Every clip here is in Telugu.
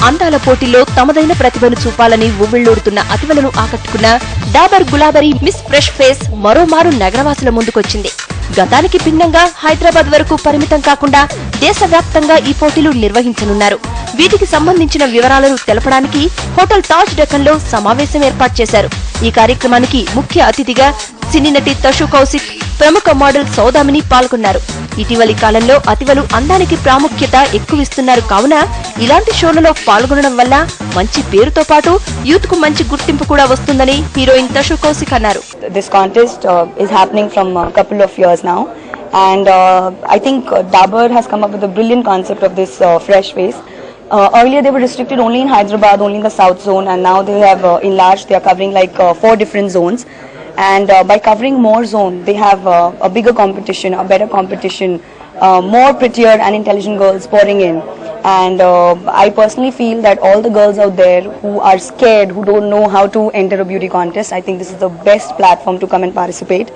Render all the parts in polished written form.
అందాల పోటీల్లో తమదైన ప్రతిభను చూపాలని ఉవ్విళ్లూరుతున్న అతివలను ఆకట్టుకున్న Dabur Gulabari miss fresh face మరోమారు నగరవాసుల ముందుకొచ్చింది. గతానికి భిన్నంగా హైదరాబాద్ వరకు పరిమితం కాకుండా దేశవ్యాప్తంగా ఈ పోటీలు నిర్వహించనున్నారు. వీటికి సంబంధించిన వివరాలను తెలపడానికి హోటల్ తాజ్ డెక్కన్ లో సమావేశం ఏర్పాటు చేశారు. ఈ కార్యక్రమానికి ముఖ్య అతిథిగా సినీ నటి తషు కౌశిక్, ప్రముఖ మోడల్ సౌదామిని పాల్గొన్నారు. ఇటీవలి కాలంలో అతివలు అందానికి ప్రాముఖ్యత ఎక్కువిస్తున్నారు కావున ఇలాంటి షోలలో పాల్గొనడం వల్ల మంచి పేరుతో పాటు యూత్ కు మంచి గుర్తింపు కూడా వస్తుందని హీరోయిన్ తషు కౌశిక్ అన్నారు. This contest is happening from a couple of years now, and I think Dabur has come up with a brilliant concept of this fresh face. Earlier they were restricted only in Hyderabad, only in the south zone, and now they have enlarged. They are covering like 4 different zones, and by covering more zone they have a bigger competition, a better competition, more prettier and intelligent girls pouring in. And I personally feel that all the girls out there who are scared, who don't know how to enter a beauty contest, I think this is the best platform to come and participate,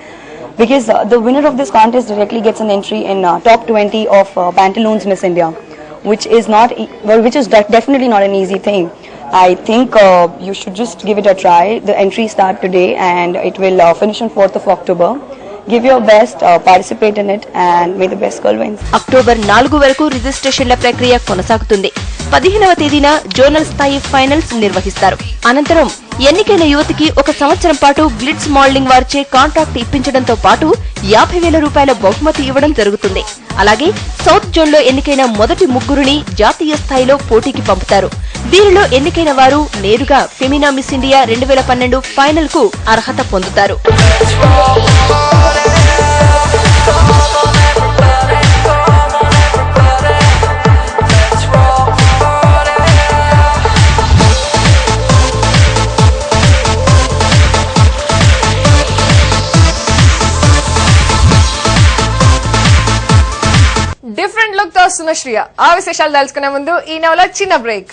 because the winner of this contest directly gets an entry in top 20 of Pantaloons Miss India, which is definitely not an easy thing. I think you should just give it a try. The entries start today and it will finish on 4th of October. Give your best, participate in it, and may the best girl wins. October 4 వరకు రిజిస్ట్రేషన్ల ప్రక్రియ కొనసాగుతుంది. 15వ తేదీన జోనల్ స్థాయి ఫైనల్స్ నిర్వహిస్తారు. అనంతరం ఎన్నికైన యువతికి 1 సంవత్సరం పాటు గ్లిట్స్ మోడలింగ్ వారిచే కాంట్రాక్ట్ ఇప్పించడంతో పాటు 50,000 రూపాయల బహుమతి ఇవ్వడం జరుగుతుంది. అలాగే సౌత్ జోన్ లో ఎన్నికైన మొదటి 3 జాతీయ స్థాయిలో పోటీకి పంపుతారు. వీరిలో ఎన్నికైన వారు నేరుగా ఫెమినా మిస్ ఇండియా 2012 ఫైనల్ కు అర్హత పొందుతారు. డిఫరెంట్ లుక్ తో వస్తున్న శ్రియ ఆ విశేషాలు తెలుసుకునే ముందు ఈ నవల చిన్న బ్రేక్.